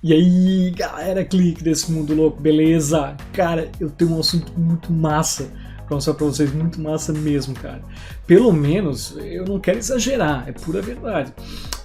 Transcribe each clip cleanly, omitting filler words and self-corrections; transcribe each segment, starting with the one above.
E aí, galera, clique desse mundo louco, beleza? Cara, eu tenho um assunto muito massa pra mostrar pra vocês, muito massa mesmo, cara. Pelo menos, eu não quero exagerar, é pura verdade.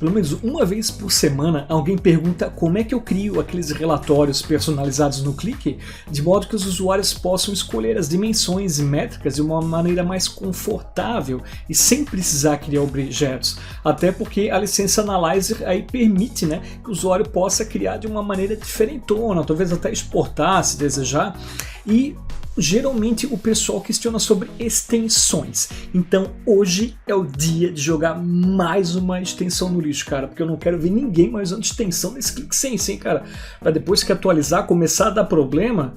Pelo menos uma vez por semana, alguém pergunta como é que eu crio aqueles relatórios personalizados no Click, de modo que os usuários possam escolher as dimensões e métricas de uma maneira mais confortável e sem precisar criar objetos. Até porque a licença Analyzer aí permite, né, que o usuário possa criar de uma maneira diferentona, talvez até exportar se desejar. E geralmente o pessoal questiona sobre extensões, então hoje é o dia de jogar mais uma extensão no lixo, cara, porque eu não quero ver ninguém mais usando extensão nesse ClickSense, hein, cara, para depois que atualizar começar a dar problema,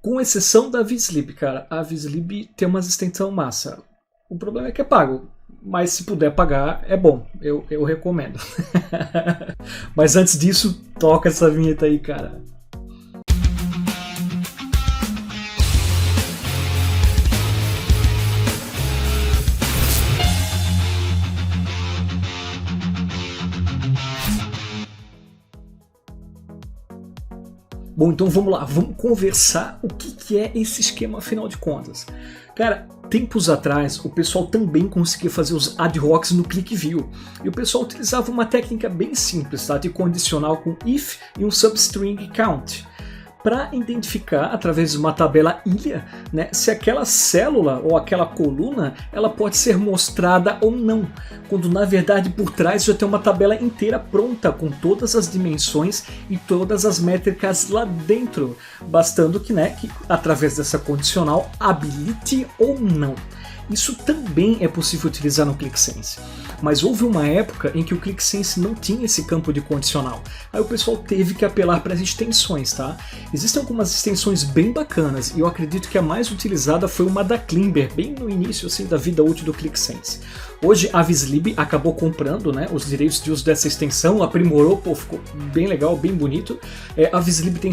com exceção da Vislib, cara. A Vislib tem umas extensão massa, o problema é que é pago, mas se puder pagar é bom, eu recomendo. Mas antes disso, toca essa vinheta aí, cara. Bom, então vamos lá, vamos conversar o que é esse esquema afinal de contas. Cara, tempos atrás o pessoal também conseguia fazer os ad hocs no ClickView, e o pessoal utilizava uma técnica bem simples, tá? De condicional com if e um substring count, para identificar através de uma tabela ilha, né, se aquela célula ou aquela coluna ela pode ser mostrada ou não, quando na verdade por trás já tem uma tabela inteira pronta com todas as dimensões e todas as métricas lá dentro, bastando que, né, que através dessa condicional habilite ou não. Isso também é possível utilizar no ClickSense, mas houve uma época em que o ClickSense não tinha esse campo de condicional, aí o pessoal teve que apelar para as extensões, tá? Existem algumas extensões bem bacanas e eu acredito que a mais utilizada foi uma da Climber, bem no início assim, da vida útil do ClickSense. Hoje a Vislib acabou comprando, né, os direitos de uso dessa extensão, aprimorou, pô, ficou bem legal, bem bonito. A Vislib tem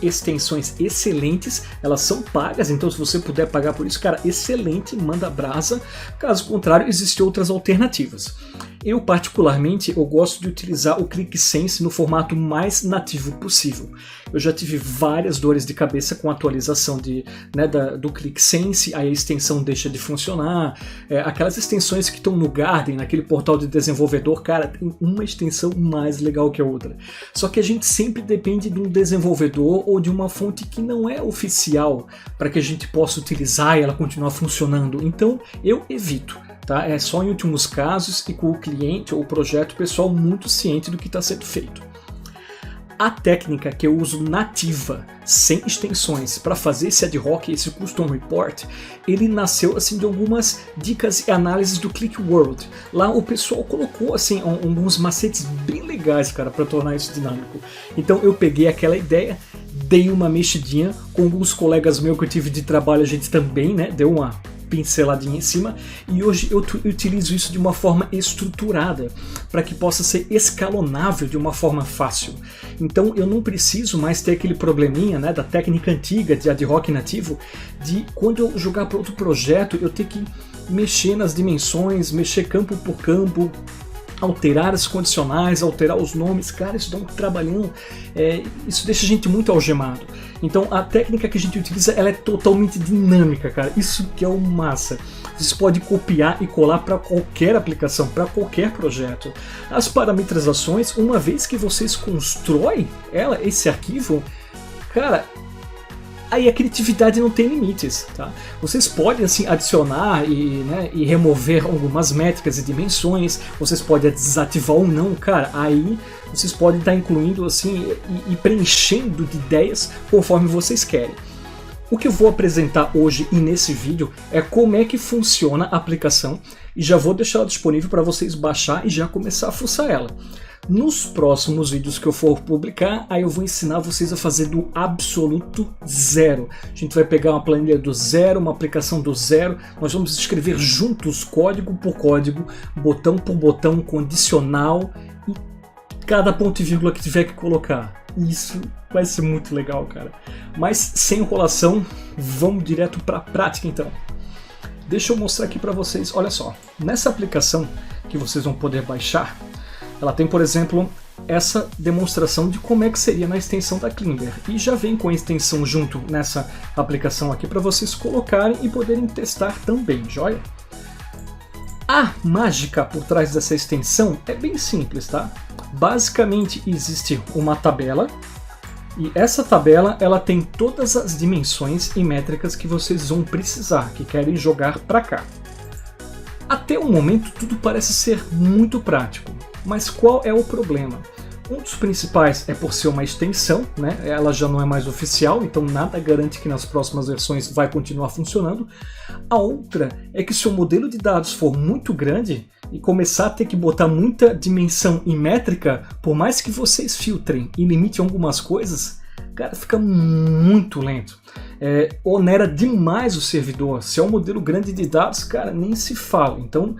extensões excelentes, elas são pagas, então se você puder pagar por isso, cara, excelente, manda brasa. Caso contrário, existem outras alternativas. Eu particularmente eu gosto de utilizar o ClickSense no formato mais nativo possível. Eu já tive várias dores de cabeça com a atualização do ClickSense, aí a extensão deixa de funcionar, aquelas extensões que estão no Garden, naquele portal de desenvolvedor, cara, tem uma extensão mais legal que a outra. Só que a gente sempre depende de um desenvolvedor ou de uma fonte que não é oficial para que a gente possa utilizar e ela continuar funcionando, então eu evito. Tá? É só em últimos casos e com o cliente ou o projeto pessoal muito ciente do que está sendo feito. A técnica que eu uso nativa, sem extensões, para fazer esse ad hoc, esse custom report, ele nasceu assim de algumas dicas e análises do ClickWorld. Lá o pessoal colocou assim alguns macetes bem legais, cara, para tornar isso dinâmico. Então eu peguei aquela ideia, dei uma mexidinha com alguns colegas meus que eu tive de trabalho, a gente também, né, deu uma pinceladinha em cima, e hoje eu utilizo isso de uma forma estruturada para que possa ser escalonável de uma forma fácil. Então eu não preciso mais ter aquele probleminha, né, da técnica antiga de ad hoc nativo, de quando eu jogar para outro projeto eu ter que mexer nas dimensões, mexer campo por campo, alterar as condicionais, alterar os nomes, cara, isso dá um trabalhão, isso deixa a gente muito algemado. Então a técnica que a gente utiliza, ela é totalmente dinâmica, cara, isso que é o massa. Você pode copiar e colar para qualquer aplicação, para qualquer projeto. As parametrizações, uma vez que vocês constroem esse arquivo, cara, aí a criatividade não tem limites, tá? Vocês podem assim adicionar e remover algumas métricas e dimensões, vocês podem desativar ou não, cara, aí vocês podem estar incluindo assim e preenchendo de ideias conforme vocês querem. O que eu vou apresentar hoje e nesse vídeo é como é que funciona a aplicação e já vou deixar ela disponível para vocês baixar e já começar a fuçar ela. Nos próximos vídeos que eu for publicar, aí eu vou ensinar vocês a fazer do absoluto zero. A gente vai pegar uma planilha do zero, uma aplicação do zero, nós vamos escrever juntos, código por código, botão por botão, condicional e cada ponto e vírgula que tiver que colocar. Isso vai ser muito legal, cara. Mas sem enrolação, vamos direto para a prática então. Deixa eu mostrar aqui para vocês, olha só. Nessa aplicação que vocês vão poder baixar, ela tem, por exemplo, essa demonstração de como é que seria na extensão da Climber. E já vem com a extensão junto nessa aplicação aqui para vocês colocarem e poderem testar também, joia? A mágica por trás dessa extensão é bem simples, tá? Basicamente existe uma tabela e essa tabela ela tem todas as dimensões e métricas que vocês vão precisar, que querem jogar para cá. Até o momento tudo parece ser muito prático, mas qual é o problema? Um dos principais é por ser uma extensão, né? Ela já não é mais oficial, então nada garante que nas próximas versões vai continuar funcionando. A outra é que se o modelo de dados for muito grande e começar a ter que botar muita dimensão e métrica, por mais que vocês filtrem e limitem algumas coisas, cara, fica muito lento. Onera demais o servidor. Se é um modelo grande de dados, cara, nem se fala. Então,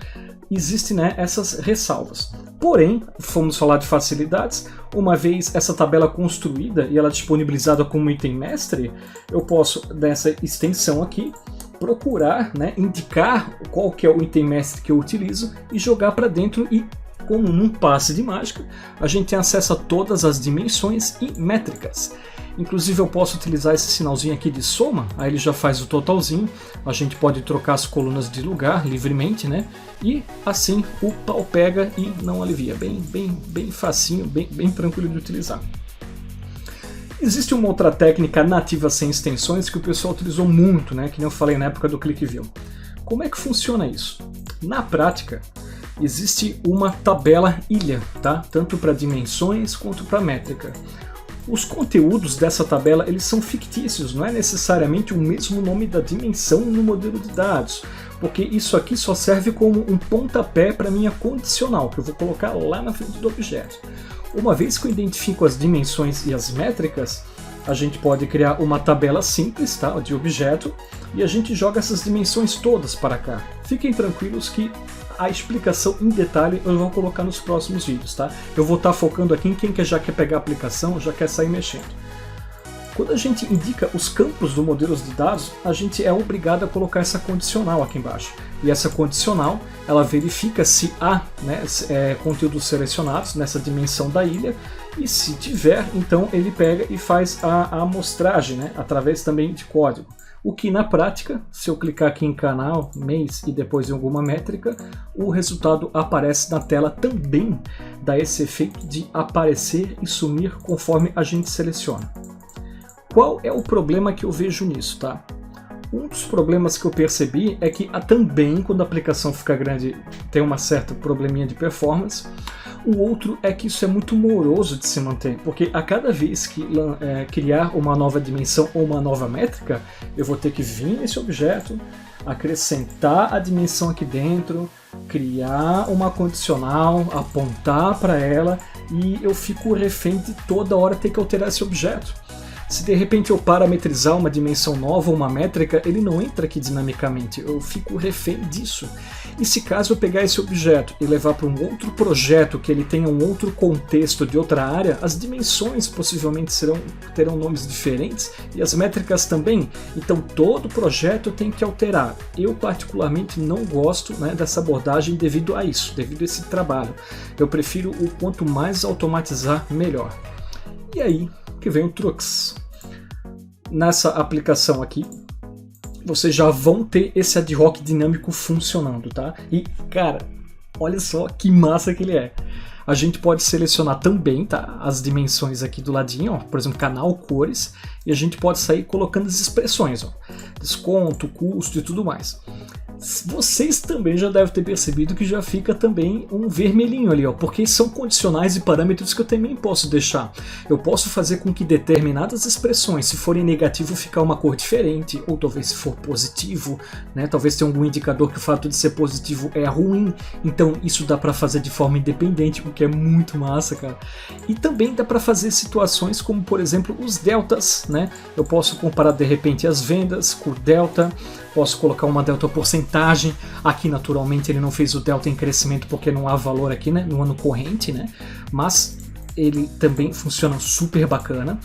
existem, né, essas ressalvas. Porém, vamos falar de facilidades. Uma vez essa tabela construída e ela disponibilizada como item mestre, eu posso, dessa extensão aqui, procurar, né, indicar qual que é o item mestre que eu utilizo e jogar para dentro e, como num passe de mágica, a gente tem acesso a todas as dimensões e métricas. Inclusive eu posso utilizar esse sinalzinho aqui de soma, aí ele já faz o totalzinho, a gente pode trocar as colunas de lugar livremente, né? E assim o pau pega e não alivia, bem facinho, bem tranquilo de utilizar. Existe uma outra técnica nativa sem extensões que o pessoal utilizou muito, né? Que nem eu falei na época do ClickView. Como é que funciona isso? Na prática, existe uma tabela ilha, tá? Tanto para dimensões quanto para métrica. Os conteúdos dessa tabela eles são fictícios, não é necessariamente o mesmo nome da dimensão no modelo de dados, porque isso aqui só serve como um pontapé para minha condicional, que eu vou colocar lá na frente do objeto. Uma vez que eu identifico as dimensões e as métricas, a gente pode criar uma tabela simples, tá, de objeto, e a gente joga essas dimensões todas para cá. Fiquem tranquilos que a explicação em detalhe eu vou colocar nos próximos vídeos, tá? Eu vou estar focando aqui em quem já quer pegar a aplicação, já quer sair mexendo. Quando a gente indica os campos do modelo de dados, a gente é obrigado a colocar essa condicional aqui embaixo. E essa condicional, ela verifica se há, né, conteúdos selecionados nessa dimensão da ilha, e se tiver, então ele pega e faz a amostragem, né, através também de código. O que na prática, se eu clicar aqui em canal, mês e depois em alguma métrica, o resultado aparece na tela também, dá esse efeito de aparecer e sumir conforme a gente seleciona. Qual é o problema que eu vejo nisso, tá? Um dos problemas que eu percebi é que também quando a aplicação fica grande tem uma certa probleminha de performance. O outro é que isso é muito moroso de se manter, porque a cada vez que criar uma nova dimensão ou uma nova métrica, eu vou ter que vir nesse objeto, acrescentar a dimensão aqui dentro, criar uma condicional, apontar para ela e eu fico refém de toda hora ter que alterar esse objeto. Se de repente eu parametrizar uma dimensão nova ou uma métrica, ele não entra aqui dinamicamente, eu fico refém disso. E se caso eu pegar esse objeto e levar para um outro projeto que ele tenha um outro contexto de outra área, as dimensões possivelmente terão nomes diferentes e as métricas também, então todo projeto tem que alterar. Eu particularmente não gosto, né, dessa abordagem devido a isso, devido a esse trabalho. Eu prefiro o quanto mais automatizar, melhor. E aí que vem o Trux. Nessa aplicação aqui, vocês já vão ter esse ad hoc dinâmico funcionando, tá? E, cara, olha só que massa que ele é. A gente pode selecionar também, tá, as dimensões aqui do ladinho, ó, por exemplo, canal, cores, e a gente pode sair colocando as expressões, ó, desconto, custo e tudo mais. Vocês também já devem ter percebido que já fica também um vermelhinho ali, ó, porque são condicionais e parâmetros que eu também posso deixar. Eu posso fazer com que determinadas expressões, se forem negativo, ficar uma cor diferente, ou talvez se for positivo, né, talvez tenha algum indicador que o fato de ser positivo é ruim, então isso dá para fazer de forma independente, o que é muito massa, cara. E também dá para fazer situações como, por exemplo, os deltas, né? Eu posso comparar de repente as vendas com o delta, posso colocar uma delta porcentagem, aqui naturalmente ele não fez o delta em crescimento porque não há valor aqui, né, no ano corrente, né, mas ele também funciona super bacana.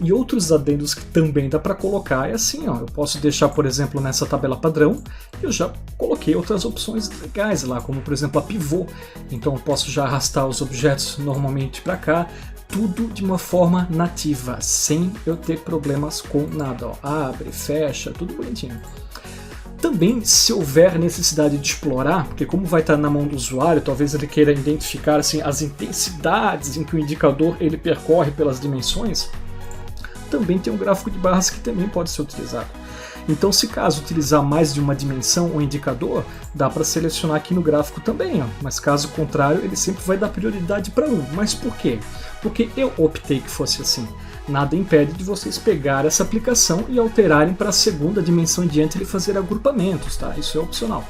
E outros adendos que também dá para colocar é assim, ó, eu posso deixar, por exemplo, nessa tabela padrão, eu já coloquei outras opções legais lá, como por exemplo a pivô. Então eu posso já arrastar os objetos normalmente para cá, tudo de uma forma nativa, sem eu ter problemas com nada. Ó. Abre, fecha, tudo bonitinho. Também, se houver necessidade de explorar, porque como vai estar na mão do usuário, talvez ele queira identificar assim, as intensidades em que o indicador ele percorre pelas dimensões, também tem um gráfico de barras que também pode ser utilizado. Então, se caso utilizar mais de uma dimensão ou indicador, dá para selecionar aqui no gráfico também, ó. Mas caso contrário, ele sempre vai dar prioridade para um. Mas por quê? Porque eu optei que fosse assim. Nada impede de vocês pegar essa aplicação e alterarem para a segunda dimensão em diante e fazer agrupamentos, tá? Isso é opcional.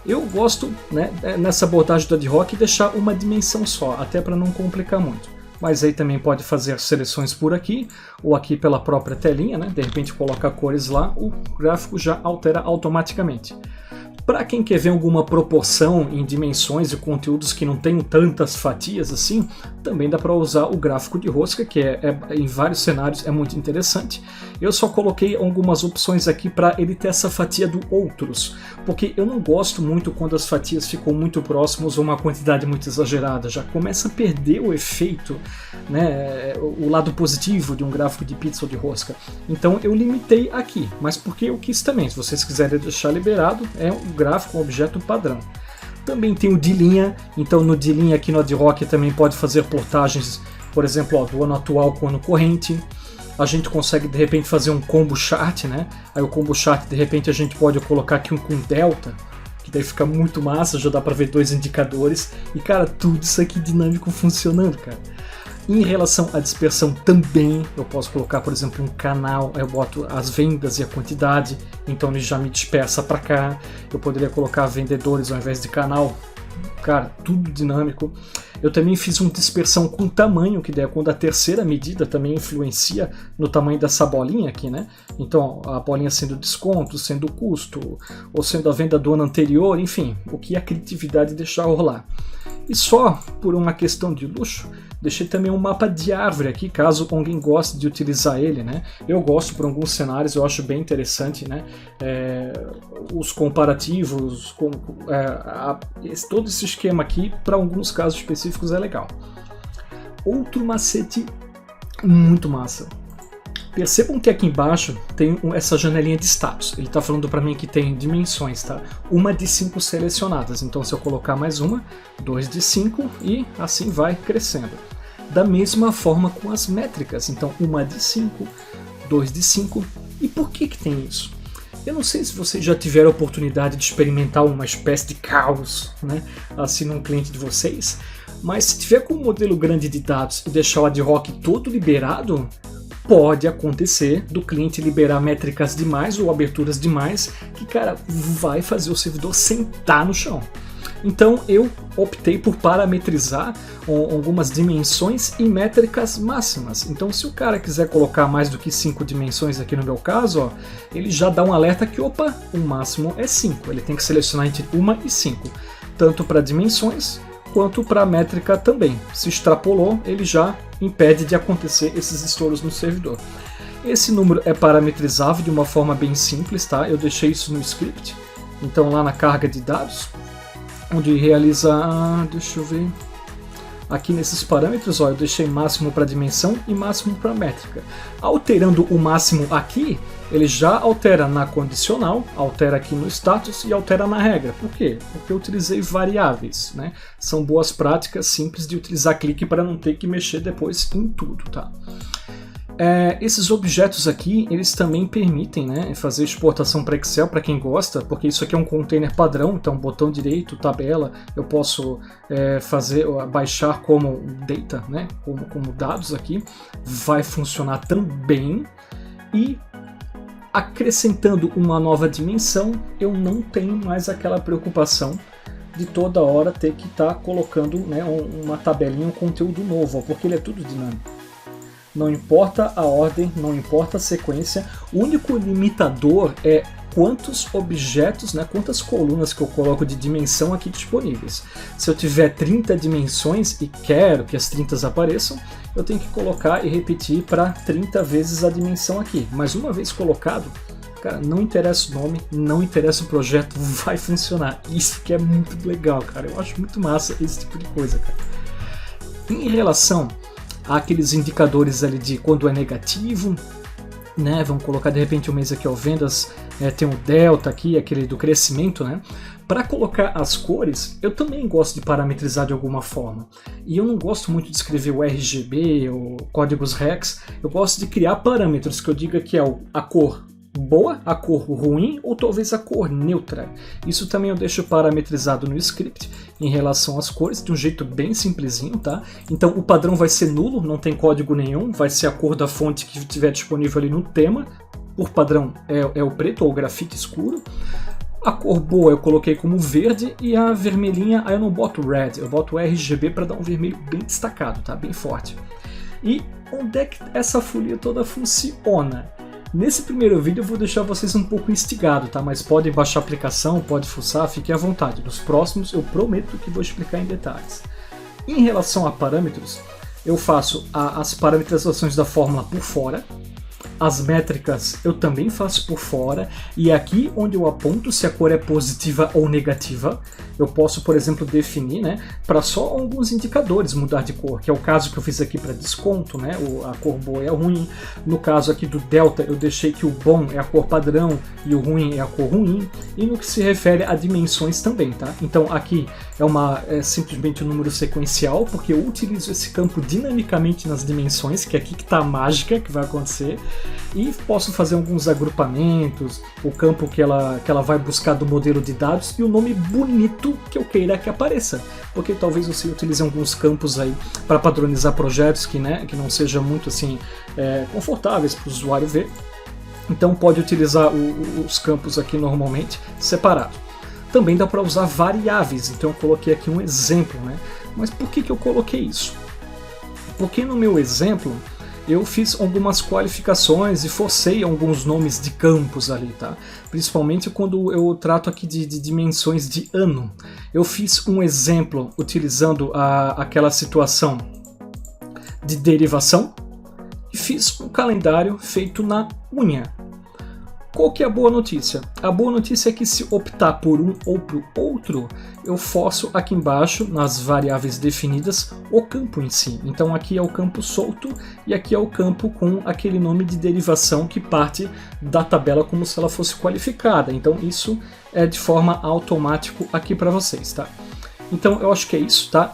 Eu gosto, né, nessa abordagem do ad hoc, deixar uma dimensão só, até para não complicar muito. Mas aí também pode fazer seleções por aqui, ou aqui pela própria telinha, né? De repente colocar cores lá, o gráfico já altera automaticamente. Para quem quer ver alguma proporção em dimensões e conteúdos que não tenham tantas fatias assim, também dá para usar o gráfico de rosca, que em vários cenários é muito interessante. Eu só coloquei algumas opções aqui para ele ter essa fatia do outros, porque eu não gosto muito quando as fatias ficam muito próximas ou uma quantidade muito exagerada, já começa a perder o efeito, né, o lado positivo de um gráfico de pizza ou de rosca. Então eu limitei aqui, mas porque eu quis também, se vocês quiserem deixar liberado, é um gráfico, um objeto padrão. Também tem o de linha, então no de linha aqui no ad hoc também pode fazer portagens, por exemplo, ó, do ano atual com o ano corrente. A gente consegue de repente fazer um combo chart, né? Aí o combo chart de repente a gente pode colocar aqui um com delta, que daí fica muito massa, já dá para ver dois indicadores. E cara, tudo isso aqui dinâmico funcionando, cara. Em relação à dispersão também, eu posso colocar, por exemplo, um canal, eu boto as vendas e a quantidade, então ele já me dispersa para cá. Eu poderia colocar vendedores ao invés de canal, cara, tudo dinâmico. Eu também fiz uma dispersão com tamanho, que daí é quando a terceira medida também influencia no tamanho dessa bolinha aqui, né? Então a bolinha sendo desconto, sendo custo, ou sendo a venda do ano anterior, enfim, o que a criatividade deixar rolar. E só por uma questão de luxo, deixei também um mapa de árvore aqui, caso alguém goste de utilizar ele, né? Eu gosto por alguns cenários, eu acho bem interessante, né? Os comparativos, todo esse esquema aqui, para alguns casos específicos é legal. Outro macete muito massa. Percebam que aqui embaixo tem essa janelinha de status. Ele está falando para mim que tem dimensões, tá? Uma de 5 selecionadas. Então se eu colocar mais uma, 2 de 5 e assim vai crescendo. Da mesma forma com as métricas. Então uma de 5, 2 de 5. E por que tem isso? Eu não sei se vocês já tiveram a oportunidade de experimentar uma espécie de caos, né? Assim num cliente de vocês. Mas se tiver com um modelo grande de dados e deixar o ad hoc todo liberado, pode acontecer do cliente liberar métricas demais ou aberturas demais, que, cara, vai fazer o servidor sentar no chão. Então eu optei por parametrizar algumas dimensões e métricas máximas. Então se o cara quiser colocar mais do que 5 dimensões aqui no meu caso, ó, ele já dá um alerta que, opa, o máximo é 5. Ele tem que selecionar entre 1 e 5, tanto para dimensões quanto para a métrica também. Se extrapolou, ele já impede de acontecer esses estouros no servidor. Esse número é parametrizável de uma forma bem simples, tá? Eu deixei isso no script. Então lá na carga de dados, onde realiza, deixa eu ver, aqui nesses parâmetros, ó, eu deixei máximo para dimensão e máximo para métrica. Alterando o máximo aqui, ele já altera na condicional, altera aqui no status e altera na regra. Por quê? Porque eu utilizei variáveis, né? São boas práticas simples de utilizar clique para não ter que mexer depois em tudo, tá? Esses objetos aqui, eles também permitem, né, fazer exportação para Excel para quem gosta, porque isso aqui é um container padrão, então botão direito, tabela, eu posso baixar como data, né, como dados aqui, vai funcionar também. E acrescentando uma nova dimensão, eu não tenho mais aquela preocupação de toda hora ter que estar colocando, né, uma tabelinha, um conteúdo novo, porque ele é tudo dinâmico. Não importa a ordem, não importa a sequência, o único limitador é quantos objetos, né, quantas colunas que eu coloco de dimensão aqui disponíveis. Se eu tiver 30 dimensões e quero que as 30 apareçam, eu tenho que colocar e repetir para 30 vezes a dimensão aqui. Mas uma vez colocado, cara, não interessa o nome, não interessa o projeto, vai funcionar. Isso que é muito legal, cara. Eu acho muito massa esse tipo de coisa, cara. Em relação àqueles indicadores ali de quando é negativo, né? Vamos colocar de repente o mês aqui, ó, vendas, tem o delta aqui, aquele do crescimento, né? Para colocar as cores, eu também gosto de parametrizar de alguma forma. E eu não gosto muito de escrever o RGB ou códigos REX, eu gosto de criar parâmetros que eu diga que é a cor boa, a cor ruim ou talvez a cor neutra. Isso também eu deixo parametrizado no script em relação às cores, de um jeito bem simplesinho, tá? Então o padrão vai ser nulo, não tem código nenhum, vai ser a cor da fonte que estiver disponível ali no tema. Por padrão é o preto ou o grafite escuro. A cor boa eu coloquei como verde e a vermelhinha aí eu não boto red, eu boto RGB para dar um vermelho bem destacado, tá? Bem forte. E onde é que essa folia toda funciona? Nesse primeiro vídeo eu vou deixar vocês um pouco instigados, tá? Mas podem baixar a aplicação, pode fuçar, fiquem à vontade. Nos próximos eu prometo que vou explicar em detalhes. Em relação a parâmetros, eu faço as parametrizações da fórmula por fora. As métricas eu também faço por fora, e é aqui onde eu aponto se a cor é positiva ou negativa. Eu posso, por exemplo, definir, né, para só alguns indicadores mudar de cor, que é o caso que eu fiz aqui para desconto, né, a cor boa é a ruim. No caso aqui do delta, eu deixei que o bom é a cor padrão e o ruim é a cor ruim. E no que se refere a dimensões também, tá? Então aqui é simplesmente um número sequencial, porque eu utilizo esse campo dinamicamente nas dimensões, que é aqui que está a mágica que vai acontecer. E posso fazer alguns agrupamentos, o campo que ela vai buscar do modelo de dados e o nome bonito que eu queira que apareça. Porque talvez você utilize alguns campos aí para padronizar projetos que não sejam muito assim confortáveis para o usuário ver. Então pode utilizar os campos aqui normalmente separados. Também dá para usar variáveis, então eu coloquei aqui um exemplo, né? Mas por que eu coloquei isso? Porque no meu exemplo eu fiz algumas qualificações e forcei alguns nomes de campos ali, tá? Principalmente quando eu trato aqui de dimensões de ano. Eu fiz um exemplo utilizando aquela situação de derivação e fiz um calendário feito na unha. Qual que é a boa notícia? A boa notícia é que se optar por um ou por outro, eu forço aqui embaixo, nas variáveis definidas, o campo em si. Então aqui é o campo solto e aqui é o campo com aquele nome de derivação que parte da tabela como se ela fosse qualificada. Então isso é de forma automática aqui para vocês, tá? Então eu acho que é isso, tá?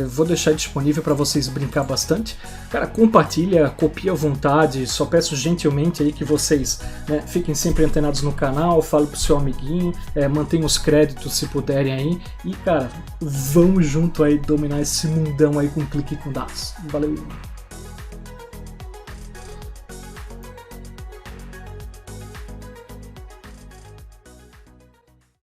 Vou deixar disponível para vocês brincar bastante. Cara, compartilha, copia à vontade, só peço gentilmente aí que vocês, né, fiquem sempre antenados no canal, fale pro seu amiguinho, mantenham os créditos se puderem aí. E cara, vamos junto aí dominar esse mundão aí com clique com dados. Valeu!